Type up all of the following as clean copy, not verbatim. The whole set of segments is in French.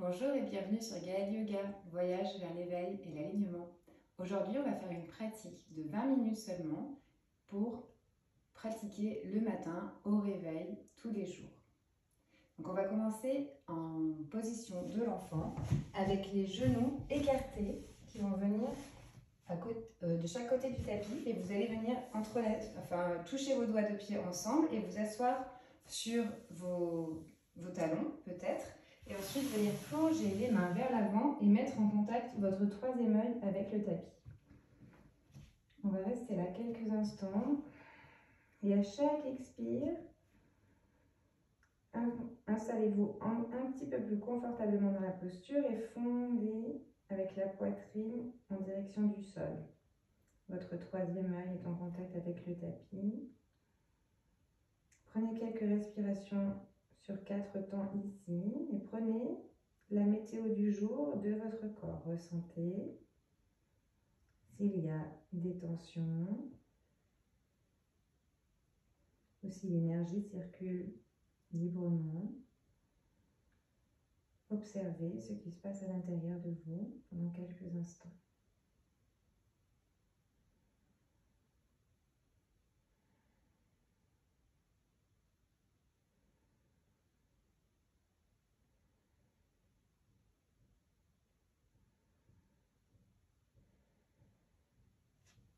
Bonjour et bienvenue sur Gaël Yoga, voyage vers l'éveil et l'alignement. Aujourd'hui, on va faire une pratique de 20 minutes seulement pour pratiquer le matin au réveil tous les jours. Donc on va commencer en position de l'enfant avec les genoux écartés qui vont venir de chaque côté du tapis et vous allez venir toucher vos doigts de pied ensemble et vous asseoir sur vos talons peut-être. Et ensuite, venir plonger les mains vers l'avant et mettre en contact votre troisième œil avec le tapis. On va rester là quelques instants. Et à chaque expire, installez-vous un petit peu plus confortablement dans la posture et fondez avec la poitrine en direction du sol. Votre troisième œil est en contact avec le tapis. Prenez quelques respirations sur 4 temps ici et prenez la météo du jour de votre corps. Ressentez s'il y a des tensions ou si l'énergie circule librement. Observez ce qui se passe à l'intérieur de vous pendant quelques instants.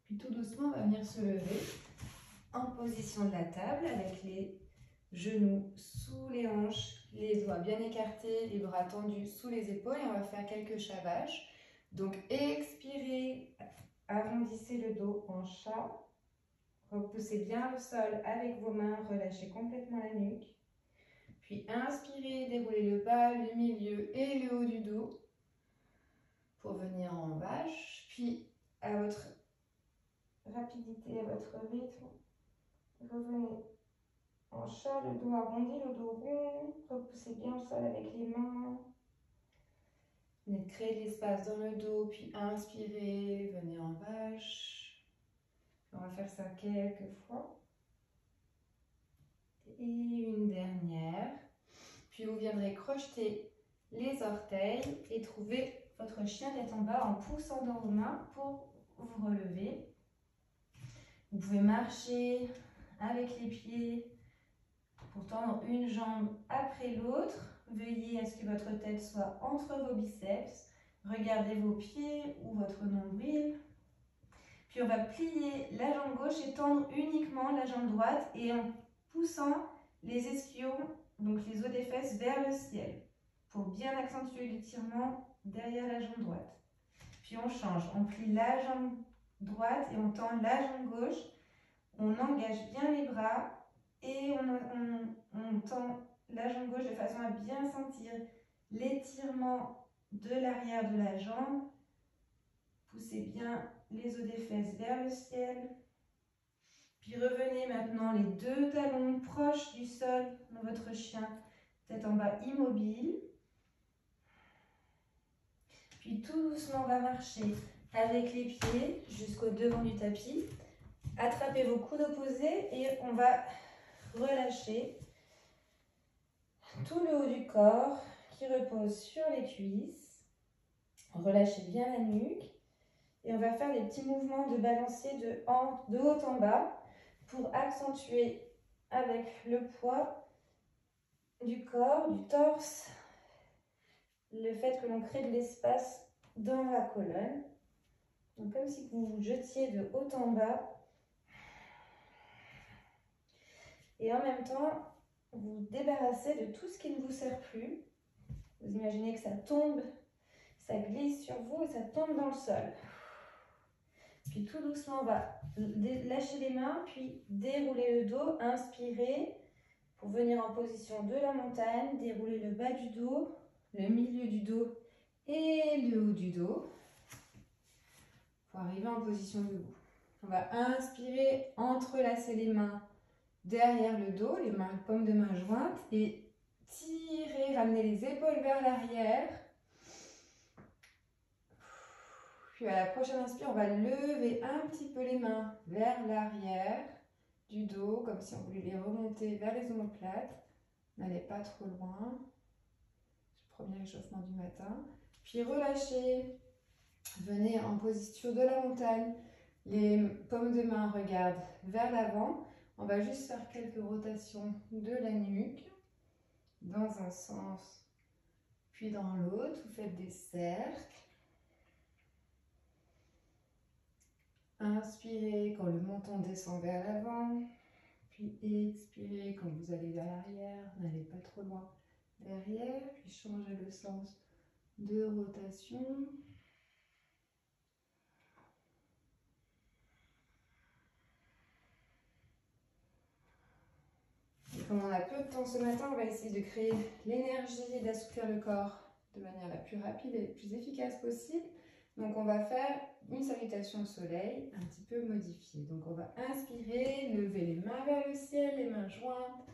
Puis tout doucement, on va venir se lever en position de la table avec les genoux sous les hanches, les doigts bien écartés, les bras tendus sous les épaules et on va faire quelques shavash. Donc expirez, arrondissez le dos en chat, repoussez bien le sol avec vos mains, relâchez complètement la nuque. Puis inspirez, déroulez le bas, le milieu et le haut du dos pour venir en vache. Puis à votre rapidité, à votre rythme, revenez en chat, le dos arrondi, le dos rond, repoussez bien le sol avec les mains. Venez créer de l'espace dans le dos, puis inspirez, venez en vache. On va faire ça quelques fois. Et une dernière. Puis vous viendrez crocheter les orteils et trouver votre chien tête en bas en poussant dans vos mains pour vous relever. Vous pouvez marcher avec les pieds pour tendre une jambe après l'autre. Veuillez à ce que votre tête soit entre vos biceps. Regardez vos pieds ou votre nombril. Puis on va plier la jambe gauche et tendre uniquement la jambe droite et en poussant les ischions, donc les os des fesses, vers le ciel pour bien accentuer l'étirement derrière la jambe droite. Puis on change, on plie la jambe droite et on tend la jambe gauche. On engage bien les bras et on tend la jambe gauche de façon à bien sentir l'étirement de l'arrière de la jambe. Poussez bien les os des fesses vers le ciel. Puis revenez maintenant les deux talons proches du sol dans votre chien, tête en bas immobile. Puis tout doucement on va marcher avec les pieds jusqu'au devant du tapis. Attrapez vos coudes opposés et on va relâcher tout le haut du corps qui repose sur les cuisses. Relâchez bien la nuque et on va faire des petits mouvements de balancier de haut en bas pour accentuer avec le poids du corps, du torse, le fait que l'on crée de l'espace dans la colonne. Donc comme si vous vous jetiez de haut en bas. Et en même temps, vous vous débarrassez de tout ce qui ne vous sert plus. Vous imaginez que ça tombe, ça glisse sur vous et ça tombe dans le sol. Puis tout doucement, on va lâcher les mains, puis dérouler le dos, inspirez pour venir en position de la montagne, dérouler le bas du dos, le milieu du dos et le haut du dos pour arriver en position debout. On va inspirer, entrelacer les mains derrière le dos, les paumes de main jointes et tirer, ramener les épaules vers l'arrière. Puis à la prochaine inspire, on va lever un petit peu les mains vers l'arrière du dos, comme si on voulait les remonter vers les omoplates. N'allez pas trop loin. premier échauffement du matin. Puis relâchez. Venez en position de la montagne. Les paumes de main regardent vers l'avant. On va juste faire quelques rotations de la nuque dans un sens puis dans l'autre. Vous faites des cercles. Inspirez quand le menton descend vers l'avant. Puis expirez quand vous allez vers l'arrière. N'allez pas trop loin derrière. Puis changez le sens de rotation. Et comme on a peu de temps ce matin, on va essayer de créer l'énergie et d'assouplir le corps de manière la plus rapide et la plus efficace possible. Donc on va faire une salutation au soleil un petit peu modifiée. Donc on va inspirer, lever les mains vers le ciel, les mains jointes,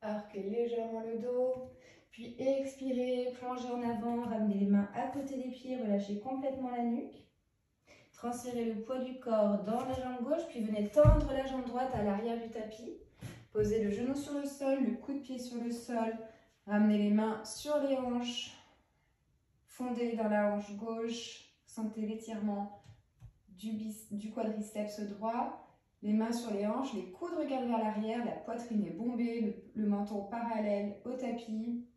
arquer légèrement le dos. Puis expirez, plongez en avant, ramenez les mains à côté des pieds, relâchez complètement la nuque. Transférez le poids du corps dans la jambe gauche, puis venez tendre la jambe droite à l'arrière du tapis. Posez le genou sur le sol, le coup de pied sur le sol. Ramenez les mains sur les hanches. Fondez dans la hanche gauche. Sentez l'étirement du quadriceps droit. Les mains sur les hanches, les coudes regardent vers l'arrière, la poitrine est bombée, le menton parallèle au tapis.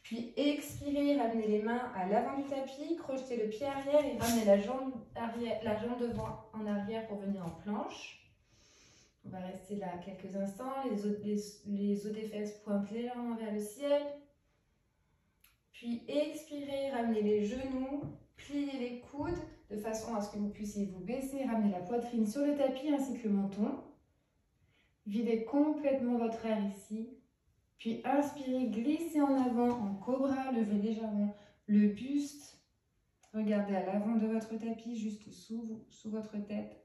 Puis expirez, ramenez les mains à l'avant du tapis, crochetez le pied arrière et ramenez la jambe devant en arrière pour venir en planche. On va rester là quelques instants, les os des fesses pointent légèrement vers le ciel. Puis expirez, ramenez les genoux, pliez les coudes de façon à ce que vous puissiez vous baisser, ramenez la poitrine sur le tapis ainsi que le menton. Videz complètement votre air ici. Puis inspirez, glissez en avant en cobra, levez légèrement le buste. Regardez à l'avant de votre tapis, juste sous votre tête.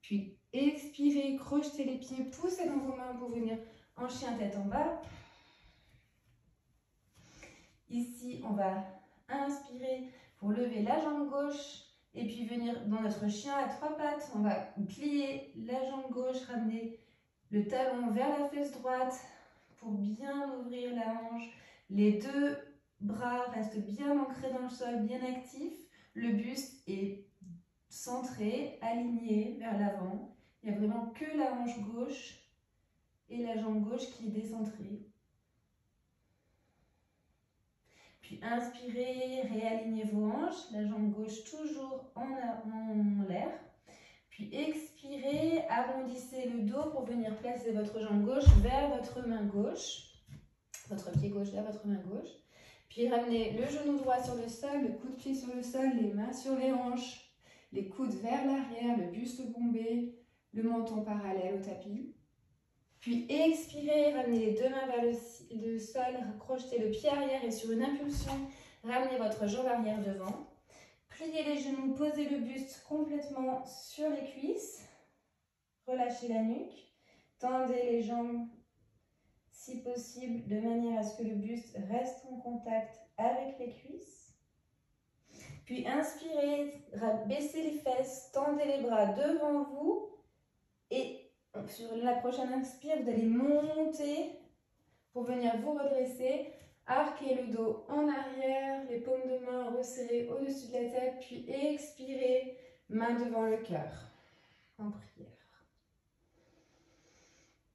Puis expirez, crochetez les pieds, poussez dans vos mains pour venir en chien tête en bas. Ici, on va inspirer pour lever la jambe gauche et puis venir dans notre chien à trois pattes. On va plier la jambe gauche, ramener le talon vers la fesse droite pour bien ouvrir la hanche. Les deux bras restent bien ancrés dans le sol, bien actifs. Le buste est centré, aligné vers l'avant. Il n'y a vraiment que la hanche gauche et la jambe gauche qui est décentrée. Puis inspirez, réalignez vos hanches, la jambe gauche toujours en l'air. Puis expirez, arrondissez le dos pour venir placer votre jambe gauche vers votre main gauche. Votre pied gauche vers votre main gauche. Puis ramenez le genou droit sur le sol, le coude de pied sur le sol, les mains sur les hanches. Les coudes vers l'arrière, le buste bombé, le menton parallèle au tapis. Puis expirez, ramenez les deux mains vers le sol, crochetez le pied arrière et sur une impulsion, ramenez votre jambe arrière devant. Pliez les genoux, posez le buste complètement sur les cuisses. Relâchez la nuque. Tendez les jambes si possible de manière à ce que le buste reste en contact avec les cuisses. Puis inspirez, baissez les fesses, tendez les bras devant vous et sur la prochaine inspire, vous allez monter pour venir vous redresser. Arquez le dos en arrière, les paumes de main resserrées au-dessus de la tête, puis expirez, main devant le cœur, en prière.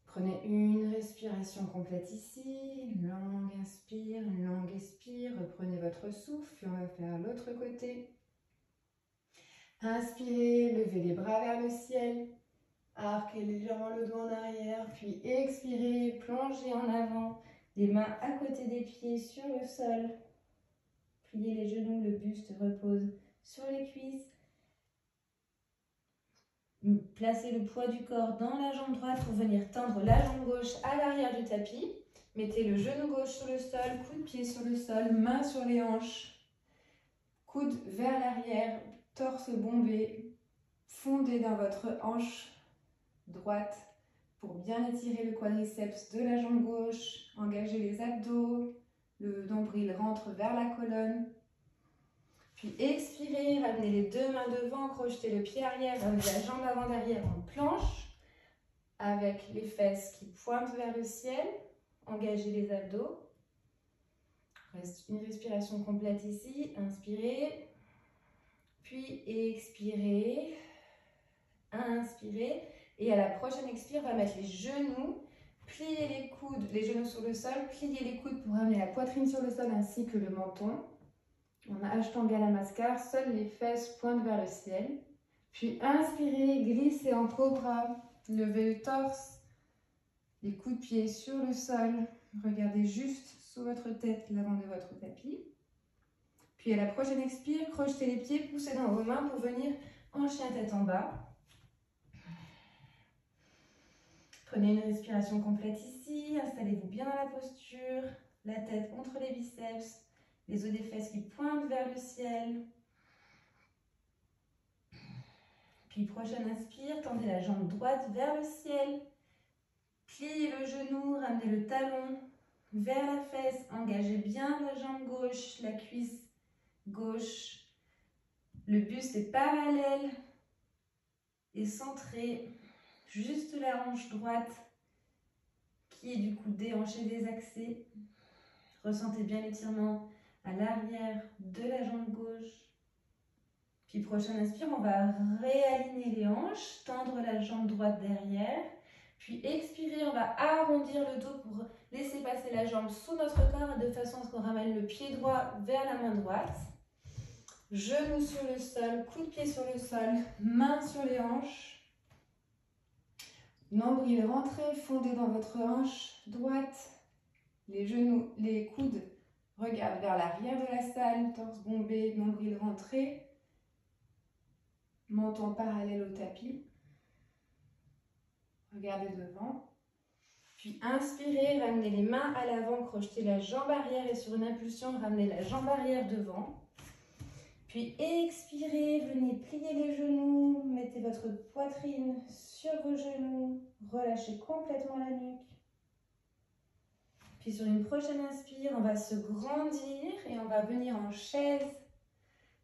Prenez une respiration complète ici, une longue inspire, une longue expire. Reprenez votre souffle, puis on va faire l'autre côté. Inspirez, levez les bras vers le ciel. Arquez légèrement le dos en arrière, puis expirez, plongez en avant, les mains à côté des pieds sur le sol. Pliez les genoux, le buste repose sur les cuisses. Placez le poids du corps dans la jambe droite pour venir tendre la jambe gauche à l'arrière du tapis. Mettez le genou gauche sur le sol, coup de pied sur le sol, main sur les hanches. Coude vers l'arrière, torse bombé. Fondez dans votre hanche droite pour bien étirer le quadriceps de la jambe gauche. Engagez les abdos, le nombril rentre vers la colonne. Puis expirez, ramenez les deux mains devant, crochetez le pied arrière, ramenez la jambe avant-derrière en planche avec les fesses qui pointent vers le ciel. Engagez les abdos. Reste une respiration complète ici. Inspirez, puis expirez. Inspirez. Et à la prochaine expire, on va mettre les genoux, plier les coudes, les genoux sur le sol, plier les coudes pour amener la poitrine sur le sol ainsi que le menton. On a Ashtanga Namaskar, seules les fesses pointent vers le ciel. Puis inspirez, glissez en cobra, levez le torse, les coups de pied sur le sol. Regardez juste sous votre tête l'avant de votre tapis. Puis à la prochaine expire, crochetez les pieds, poussez dans vos mains pour venir en chien tête en bas. Prenez une respiration complète ici, installez-vous bien dans la posture, la tête contre les biceps, les os des fesses qui pointent vers le ciel. Puis prochaine inspire, tendez la jambe droite vers le ciel, pliez le genou, ramenez le talon vers la fesse, engagez bien la jambe gauche, la cuisse gauche, le buste est parallèle et centré. Juste la hanche droite qui est du coup déhanchée, désaxée. Ressentez bien l'étirement à l'arrière de la jambe gauche. Puis prochaine inspire, on va réaligner les hanches, tendre la jambe droite derrière. Puis expirer, on va arrondir le dos pour laisser passer la jambe sous notre corps de façon à ce qu'on ramène le pied droit vers la main droite. Genoux sur le sol, coude de pied sur le sol, main sur les hanches. Nombril rentré, fondez dans votre hanche droite. Les genoux, les coudes regardent vers l'arrière de la salle, torse bombé, nombril rentré. Menton parallèle au tapis. Regardez devant. Puis inspirez, ramenez les mains à l'avant, crochetez la jambe arrière et sur une impulsion, ramenez la jambe arrière devant. Puis expirez, venez plier les genoux, mettez votre poitrine sur vos genoux, relâchez complètement la nuque. Puis sur une prochaine inspire, on va se grandir et on va venir en chaise.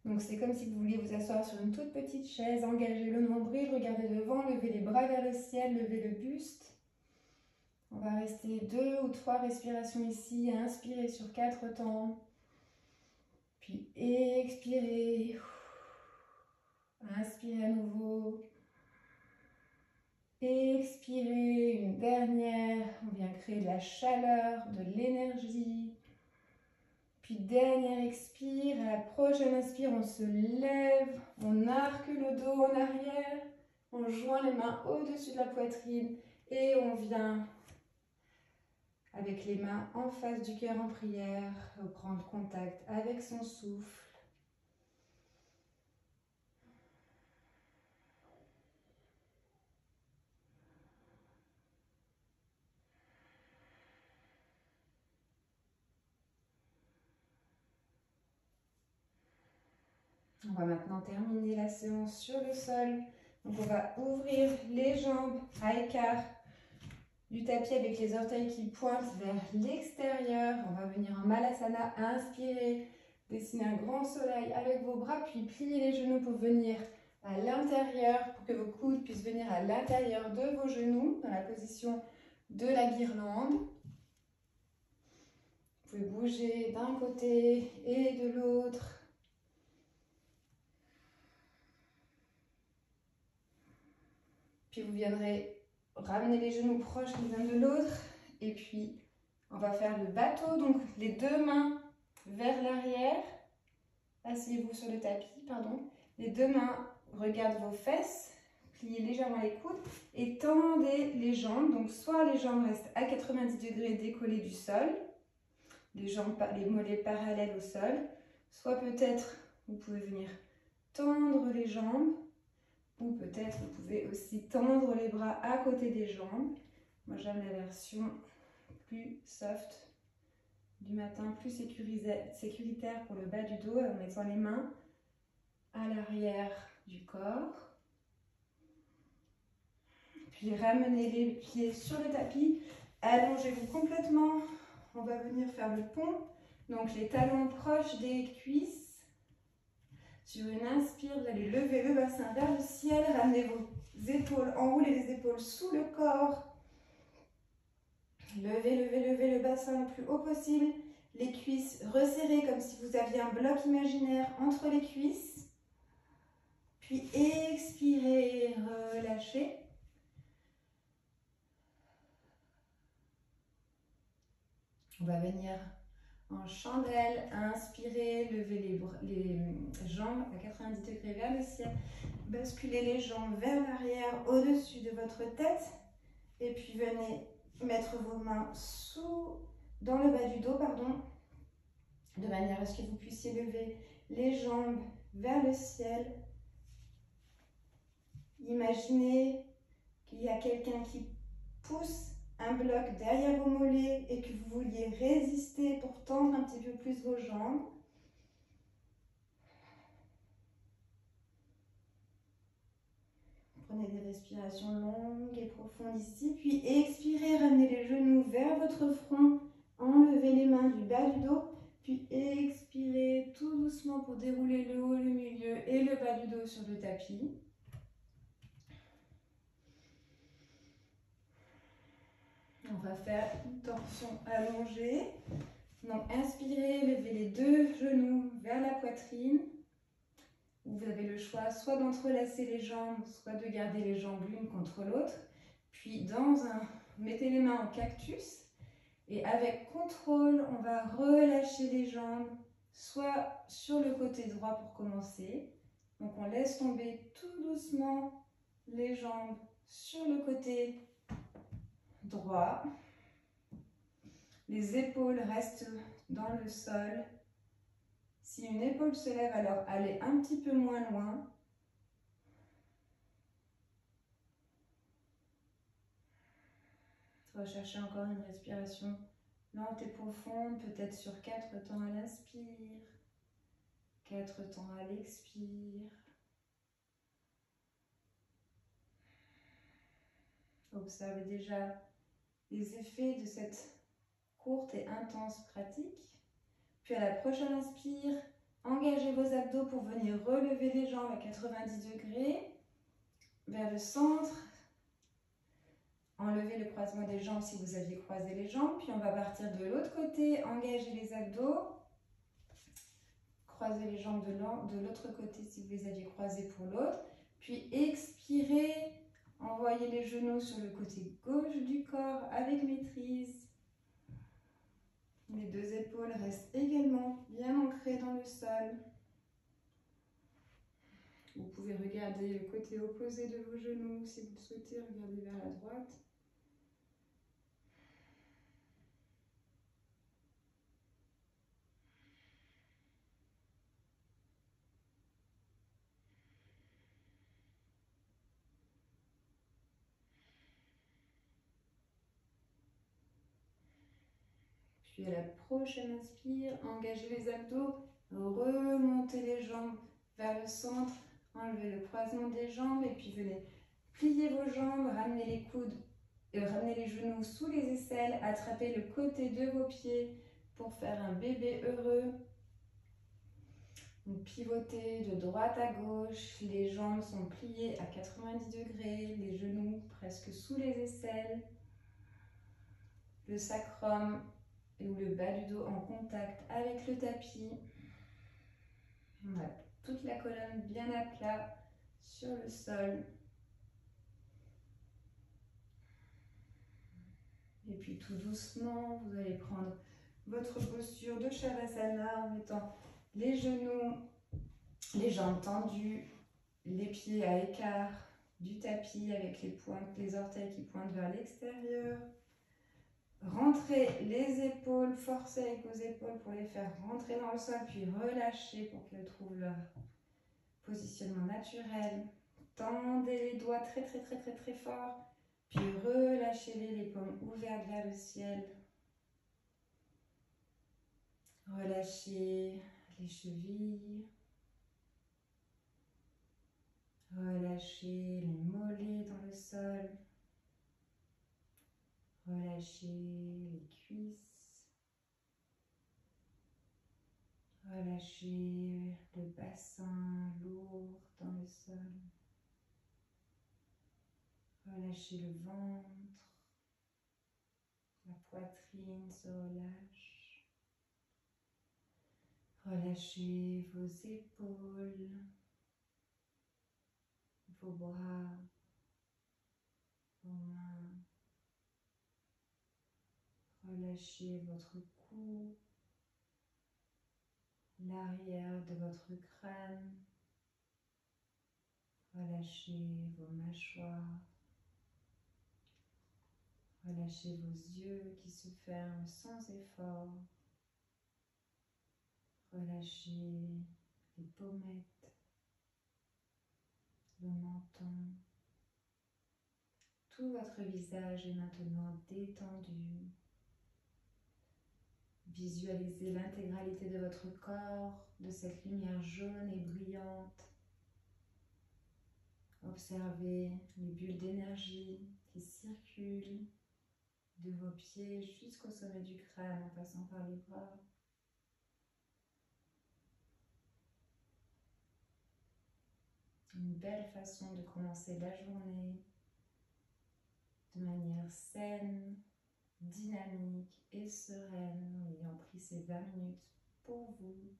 Donc c'est comme si vous vouliez vous asseoir sur une toute petite chaise, engagez le nombril, regardez devant, levez les bras vers le ciel, levez le buste. On va rester 2 ou 3 respirations ici, inspirez sur 4 temps. Puis expirez, inspirez à nouveau, expirez, une dernière, on vient créer de la chaleur, de l'énergie. Puis dernière expire, à la prochaine inspire, on se lève, on arque le dos en arrière, on joint les mains au-dessus de la poitrine et on vient avec les mains en face du cœur en prière, reprendre contact avec son souffle. On va maintenant terminer la séance sur le sol. Donc on va ouvrir les jambes à écart du tapis avec les orteils qui pointent vers l'extérieur. On va venir en Malasana, inspirer, dessiner un grand soleil avec vos bras, puis plier les genoux pour venir à l'intérieur, pour que vos coudes puissent venir à l'intérieur de vos genoux, dans la position de la guirlande. Vous pouvez bouger d'un côté et de l'autre. Puis vous viendrez ramener les genoux proches les uns de l'autre. Et puis, on va faire le bateau. Donc, les 2 mains vers l'arrière. Asseyez-vous sur le tapis, pardon. Les 2 mains regardent vos fesses. Pliez légèrement les coudes et tendez les jambes. Donc, soit les jambes restent à 90 degrés décollées du sol. Les mollets parallèles au sol. Soit peut-être, vous pouvez venir tendre les jambes. Ou peut-être vous pouvez aussi tendre les bras à côté des jambes. Moi j'aime la version plus soft du matin, plus sécuritaire pour le bas du dos, en mettant les mains à l'arrière du corps. Puis ramenez les pieds sur le tapis, allongez-vous complètement. On va venir faire le pont, donc les talons proches des cuisses. Sur une inspire, vous allez lever le bassin vers le ciel, ramenez vos épaules, enroulez les épaules sous le corps. Levez, levez, levez le bassin le plus haut possible. les cuisses resserrées comme si vous aviez un bloc imaginaire entre les cuisses. Puis expirez, relâchez. On va venir en chandelle, inspirez, levez les jambes à 90 degrés vers le ciel. Basculez les jambes vers l'arrière, au-dessus de votre tête. Et puis venez mettre vos mains dans le bas du dos, pardon, de manière à ce que vous puissiez lever les jambes vers le ciel. Imaginez qu'il y a quelqu'un qui pousse un bloc derrière vos mollets et que vous vouliez résister pour tendre un petit peu plus vos jambes. Prenez des respirations longues et profondes ici, puis expirez, ramenez les genoux vers votre front, enlevez les mains du bas du dos, puis expirez tout doucement pour dérouler le haut, le milieu et le bas du dos sur le tapis. On va faire une torsion allongée. Donc inspirez, levez les deux genoux vers la poitrine. Vous avez le choix soit d'entrelacer les jambes, soit de garder les jambes l'une contre l'autre. Puis mettez les mains en cactus et avec contrôle, on va relâcher les jambes, soit sur le côté droit pour commencer. Donc on laisse tomber tout doucement les jambes sur le côté droit. Les épaules restent dans le sol. Si une épaule se lève, alors allez un petit peu moins loin. Recherchez encore une respiration lente et profonde, peut-être sur 4 temps à l'inspire, 4 temps à l'expire. Observez déjà les effets de cette courte et intense pratique. Puis à la prochaine inspire, engagez vos abdos pour venir relever les jambes à 90 degrés vers le centre. Enlevez le croisement des jambes si vous aviez croisé les jambes. Puis on va partir de l'autre côté, engager les abdos. Croisez les jambes de l'autre côté si vous les aviez croisées pour l'autre. Puis expirez, envoyez les genoux sur le côté gauche du corps avec maîtrise. Les deux épaules restent également bien ancrées dans le sol. Vous pouvez regarder le côté opposé de vos genoux si vous le souhaitez, regardez vers la droite. Puis à la prochaine inspire, engagez les abdos, remontez les jambes vers le centre, enlevez le croisement des jambes et puis venez plier vos jambes, ramenez les coudes, ramenez les genoux sous les aisselles, attrapez le côté de vos pieds pour faire un bébé heureux. Donc pivotez de droite à gauche, les jambes sont pliées à 90 degrés, les genoux presque sous les aisselles, le sacrum ou le bas du dos en contact avec le tapis. On a toute la colonne bien à plat sur le sol. Et puis tout doucement, vous allez prendre votre posture de Shavasana en mettant les genoux, les jambes tendues, les pieds à l'écart du tapis avec les orteils qui pointent vers l'extérieur. Rentrez les épaules, forcez avec vos épaules pour les faire rentrer dans le sol, puis relâchez pour qu'elles trouvent leur positionnement naturel. Tendez les doigts très très très très très fort, puis relâchez-les, les paumes ouvertes vers le ciel. Relâchez les chevilles. Relâchez les mollets dans le sol. Relâchez les cuisses. Relâchez le bassin lourd dans le sol. Relâchez le ventre. La poitrine se relâche. Relâchez vos épaules, vos bras, vos mains. Relâchez votre cou, l'arrière de votre crâne. Relâchez vos mâchoires. Relâchez vos yeux qui se ferment sans effort. Relâchez les pommettes, le menton. Tout votre visage est maintenant détendu. Visualisez l'intégralité de votre corps, de cette lumière jaune et brillante. Observez les bulles d'énergie qui circulent de vos pieds jusqu'au sommet du crâne en passant par les bras. Une belle façon de commencer la journée de manière saine, dynamique et sereine en ayant pris ces 20 minutes pour vous.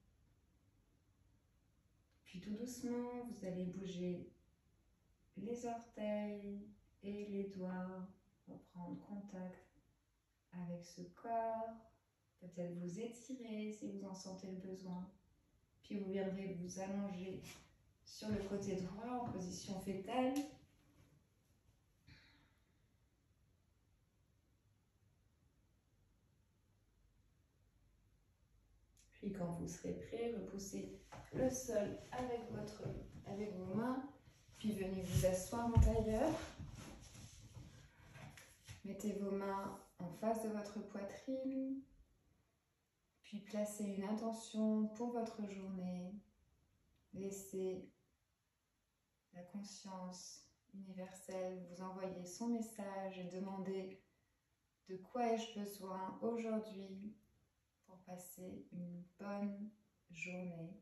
Puis tout doucement, vous allez bouger les orteils et les doigts, reprendre contact avec ce corps, peut-être vous étirer si vous en sentez le besoin. Puis vous viendrez vous allonger sur le côté droit en position fétale. Puis quand vous serez prêt, repoussez le sol avec vos mains. Puis venez vous asseoir en tailleur. Mettez vos mains en face de votre poitrine. Puis placez une intention pour votre journée. Laissez la conscience universelle vous envoyer son message et demandez de quoi ai-je besoin aujourd'hui pour passer une bonne journée.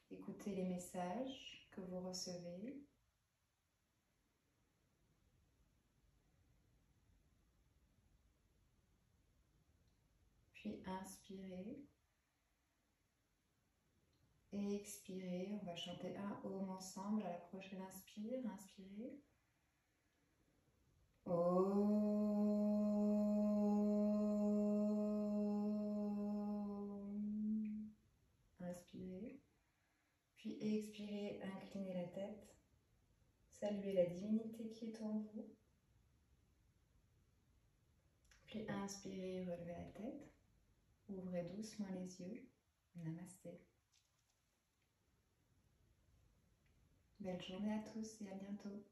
Écoutez les messages que vous recevez. Puis inspirez. Et expirez. On va chanter un Om ensemble. À la prochaine inspire. Inspirez. Om. Inspirez. Puis expirez, inclinez la tête. Saluez la divinité qui est en vous. Puis inspirez, relevez la tête. Ouvrez doucement les yeux. Namasté. Belle journée à tous et à bientôt.